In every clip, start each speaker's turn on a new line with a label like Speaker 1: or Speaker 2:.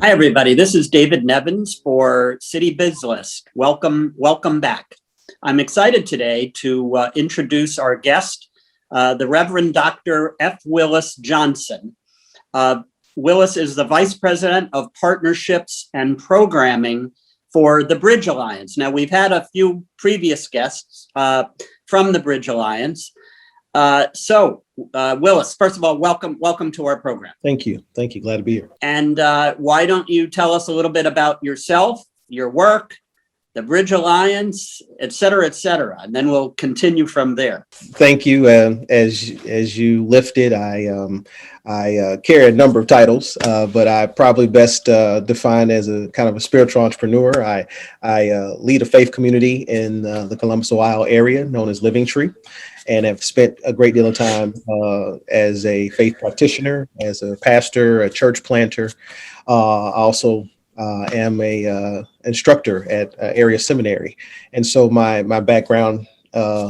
Speaker 1: Hi, everybody. This is David Nevins for Citybiz List. Welcome back. I'm excited today to introduce our guest, the Reverend Dr. F. Willis Johnson. Willis is the Vice President of Partnerships and Programming for the Bridge Alliance. Now, we've had a few previous guests from the Bridge Alliance. Willis, first of all, welcome to our program.
Speaker 2: Thank you. Glad to be here.
Speaker 1: And why don't you tell us a little bit about yourself, your work, the Bridge Alliance, et cetera, and then we'll continue from there.
Speaker 2: Thank you. As you lifted, I carry a number of titles, but I probably best defined as a kind of a spiritual entrepreneur. I lead a faith community in the Columbus, Ohio area known as Living Tree, and have spent a great deal of time as a faith practitioner, as a pastor, a church planter. I also am a instructor at area seminary, and so my background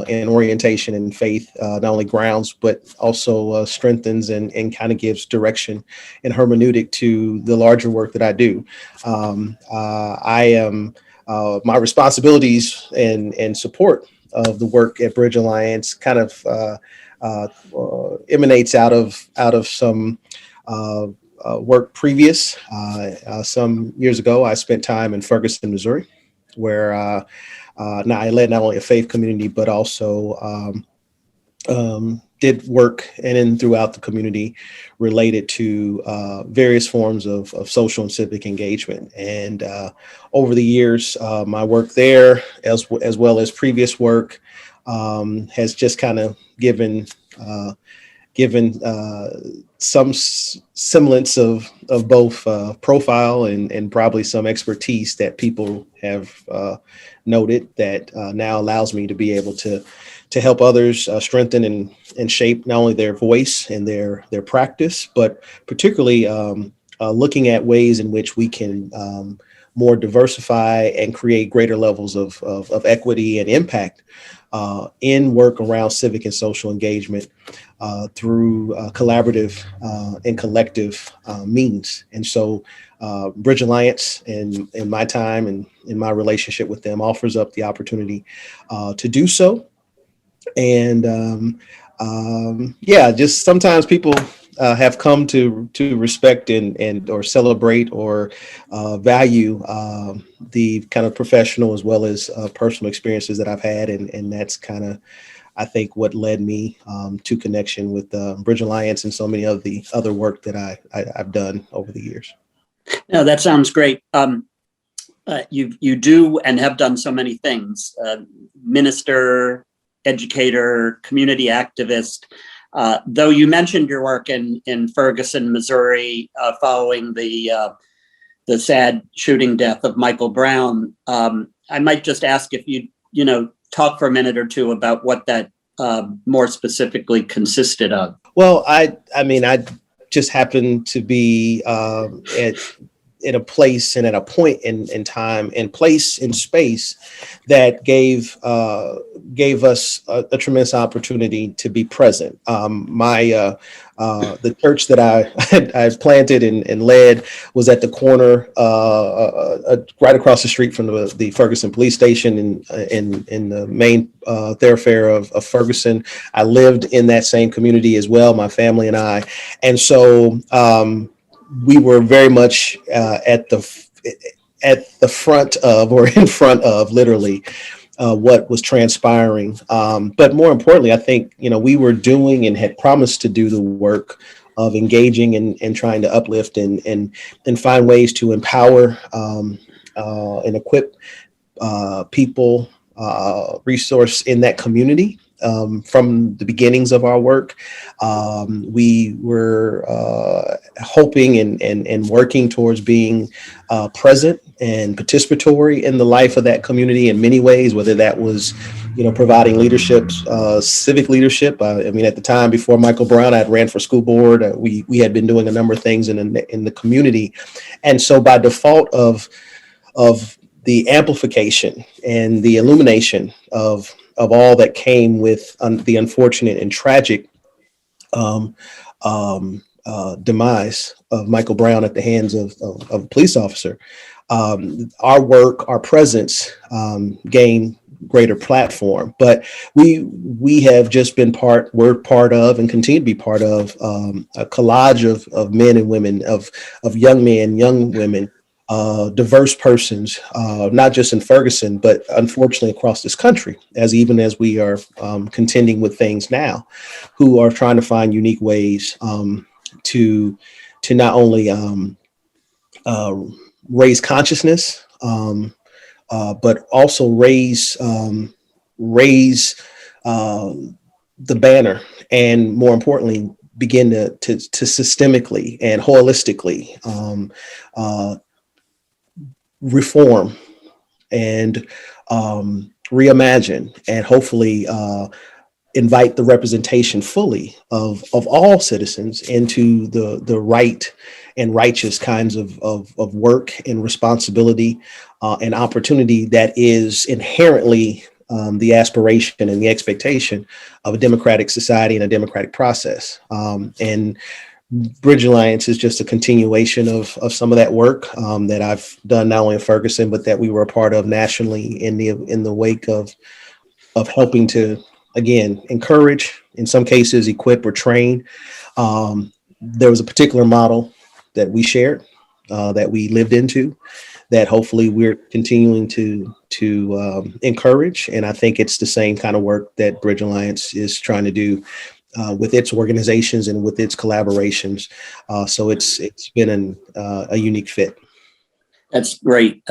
Speaker 2: in orientation and faith not only grounds but also strengthens and kind of gives direction and hermeneutic to the larger work that I do. I am my responsibilities and support of the work at Bridge Alliance kind of emanates out of some work previous. Some years ago, I spent time in Ferguson, Missouri, where now I led not only a faith community, but also did work in and throughout the community related to various forms of social and civic engagement. And over the years, my work there, as well as previous work, has just kind of given some semblance of both profile and probably some expertise that people have noted that now allows me to be able to help others strengthen and shape not only their voice and their practice, but particularly looking at ways in which we can more diversify and create greater levels of equity and impact in work around civic and social engagement through collaborative and collective means. And so Bridge Alliance in my time and in my relationship with them offers up the opportunity to do so. And just sometimes people have come to respect and or celebrate or value the kind of professional as well as personal experiences that I've had, and that's kind of, I think, what led me to connection with Bridge Alliance and so many of the other work that I've done over the years.
Speaker 1: No, that sounds great. You do and have done so many things: minister, educator, community activist. Though you mentioned your work in Ferguson, Missouri, following the sad shooting death of Michael Brown, I might just ask if you talk for a minute or two about what that more specifically consisted of.
Speaker 2: Well, I just happened to be in a place and at a point in time and place and space that gave us a tremendous opportunity to be present. The church that I planted and led was at the corner, right across the street from the Ferguson police station in the main thoroughfare of Ferguson. I lived in that same community as well, my family and I, and so we were very much at the front of, or in front of, literally what was transpiring. But more importantly, I think we were doing and had promised to do the work of engaging and trying to uplift and find ways to empower and equip people, resource in that community. From the beginnings of our work, we were hoping and working towards being present and participatory in the life of that community in many ways, whether that was, providing leadership, civic leadership. At the time before Michael Brown, I had ran for school board. We had been doing a number of things in the community. And so by default of the amplification and the illumination of all that came with the unfortunate and tragic demise of Michael Brown at the hands of a police officer, our work, our presence gained greater platform. But we have just been we're part of and continue to be part of a collage of men and women, of young men, young women, diverse persons, not just in Ferguson, but unfortunately across this country, as we are contending with things now, who are trying to find unique ways to not only raise consciousness, but also raise the banner, and more importantly, begin to systemically and holistically reform and reimagine, and hopefully invite the representation fully of all citizens into the right and righteous kinds of work and responsibility and opportunity that is inherently the aspiration and the expectation of a democratic society and a democratic process. And Bridge Alliance is just a continuation of some of that work that I've done not only in Ferguson, but that we were a part of nationally in the wake of helping to, again, encourage, in some cases, equip or train. There was a particular model that we shared, that we lived into, that hopefully we're continuing to encourage. And I think it's the same kind of work that Bridge Alliance is trying to do with its organizations and with its collaborations. So it's been a unique fit.
Speaker 1: That's great.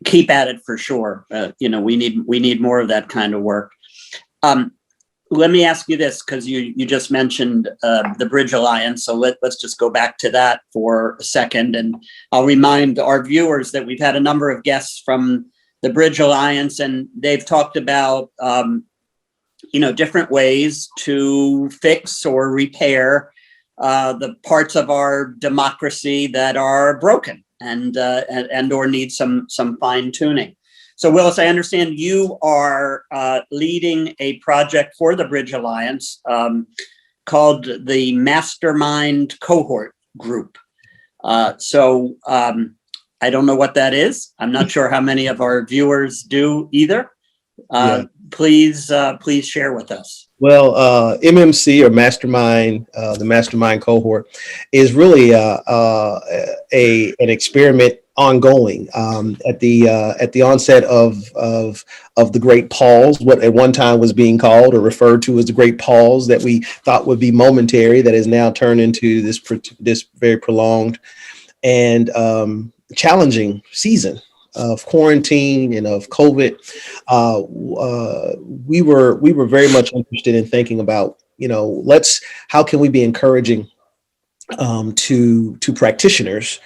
Speaker 1: Keep at it for sure. We need more of that kind of work. Let me ask you this, because you just mentioned the Bridge Alliance. So let's just go back to that for a second. And I'll remind our viewers that we've had a number of guests from the Bridge Alliance, and they've talked about different ways to fix or repair the parts of our democracy that are broken and or need some fine tuning. So, Willis, I understand you are leading a project for the Bridge Alliance called the Mastermind Cohort Group. So I don't know what that is. I'm not sure how many of our viewers do either. Please share with us.
Speaker 2: Well, MMC, or Mastermind, the Mastermind Cohort, is really an experiment ongoing. At the onset of the Great Pause, what at one time was being called or referred to as the Great Pause, that we thought would be momentary, that has now turned into this very prolonged and challenging season of quarantine and of COVID. We were very much interested in thinking about, how can we be encouraging to practitioners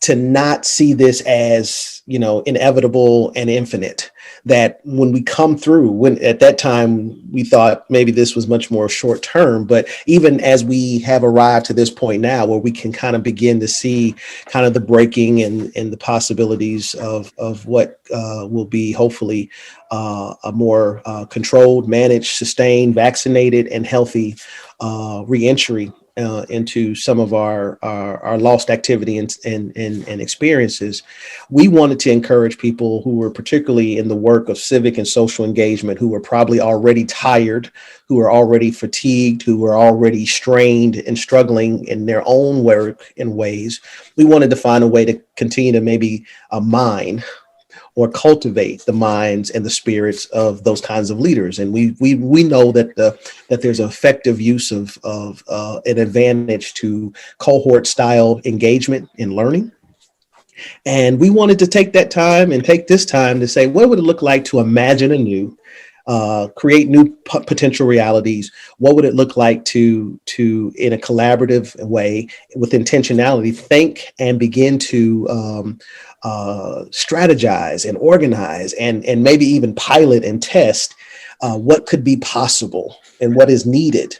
Speaker 2: to not see this as, inevitable and infinite, that when we come through, when at that time we thought maybe this was much more short term, but even as we have arrived to this point now, where we can kind of begin to see kind of the breaking and the possibilities of what will be hopefully a more controlled, managed, sustained, vaccinated, and healthy reentry into some of our lost activity and experiences. We wanted to encourage people who were particularly in the work of civic and social engagement, who were probably already tired, who were already fatigued, who were already strained and struggling in their own work and ways. We wanted to find a way to continue to maybe mine or cultivate the minds and the spirits of those kinds of leaders. And we know that there's an effective use of an advantage to cohort style engagement in learning. And we wanted to take that time and take this time to say, what would it look like to imagine anew, create new potential realities? What would it look like to in a collaborative way, with intentionality, think and begin to strategize and organize and maybe even pilot and test what could be possible and what is needed.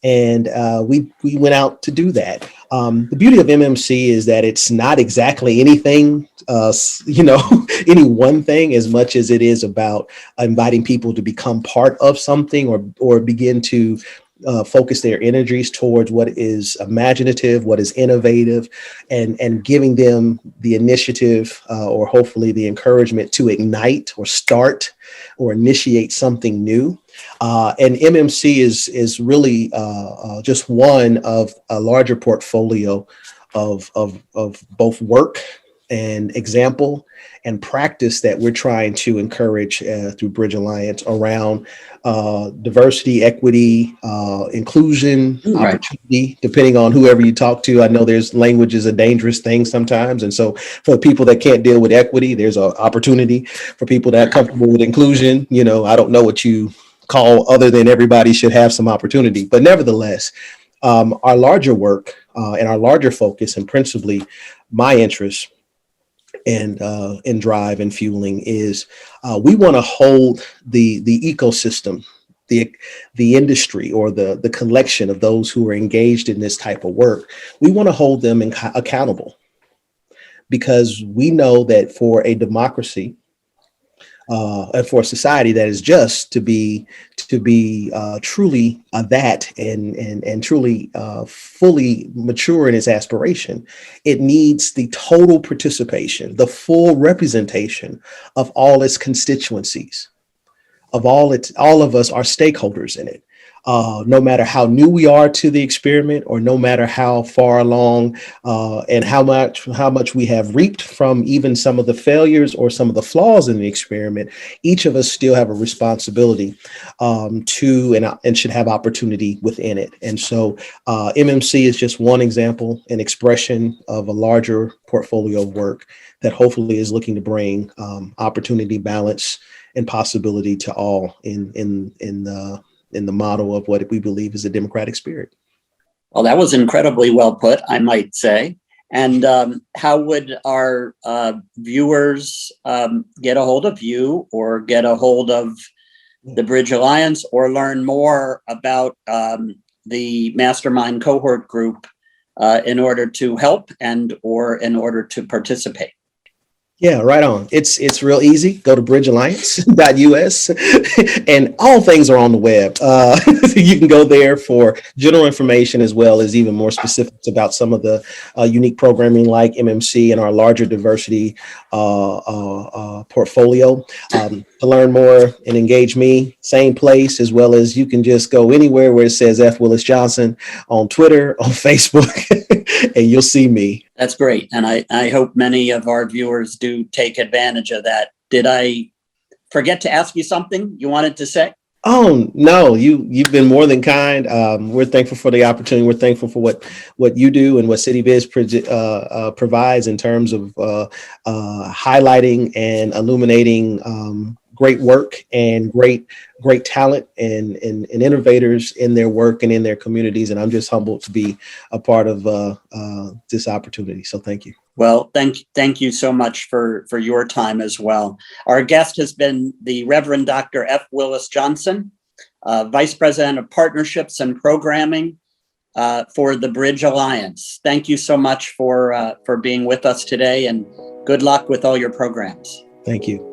Speaker 2: And we went out to do that. The beauty of MMC is that it's not exactly anything, any one thing, as much as it is about inviting people to become part of something or begin to focus their energies towards what is imaginative, what is innovative, and giving them the initiative or hopefully the encouragement to ignite or start or initiate something new. And MMC is really just one of a larger portfolio of both work and example and practice that we're trying to encourage through Bridge Alliance around diversity, equity, inclusion,
Speaker 1: Right.
Speaker 2: opportunity, depending on whoever you talk to. I know there's language is a dangerous thing sometimes. And so for people that can't deal with equity, there's an opportunity. For people that are comfortable with inclusion, I don't know what you call other than everybody should have some opportunity. But nevertheless, our larger work and our larger focus, and principally my interest and drive and fueling, is we want to hold the ecosystem, the industry, or the collection of those who are engaged in this type of work. We want to hold them accountable, because we know that for a democracy and for a society that is just to be truly that and truly fully mature in its aspiration, it needs the total participation, the full representation of all its constituencies, of all of us are stakeholders in it. No matter how new we are to the experiment, or no matter how far along and how much we have reaped from even some of the failures or some of the flaws in the experiment, each of us still have a responsibility to and should have opportunity within it. And so MMC is just one example, an expression of a larger portfolio of work that hopefully is looking to bring opportunity, balance, and possibility to all in the model of what we believe is a democratic spirit.
Speaker 1: Well, that was incredibly well put, I might say. And how would our viewers get a hold of you, or get a hold of the Bridge Alliance, or learn more about the Mastermind Cohort group in order to help or in order to participate?
Speaker 2: Yeah, right on. It's real easy. Go to bridgealliance.us and all things are on the web. You can go there for general information, as well as even more specifics about some of the unique programming like MMC and our larger diversity portfolio. To learn more and engage me, same place, as well as you can just go anywhere where it says F. Willis Johnson on Twitter, on Facebook, and you'll see me.
Speaker 1: That's great. And I hope many of our viewers do take advantage of that. Did I forget to ask you something you wanted to say?
Speaker 2: Oh, no, you've been more than kind. We're thankful for the opportunity. We're thankful for what you do and what Citybiz provides in terms of highlighting and illuminating great work and great talent and innovators in their work and in their communities. And I'm just humbled to be a part of this opportunity. So thank you.
Speaker 1: Well, thank you so much for your time as well. Our guest has been the Reverend Dr. F. Willis Johnson, Vice President of Partnerships and Programming for the Bridge Alliance. Thank you so much for being with us today, and good luck with all your programs.
Speaker 2: Thank you.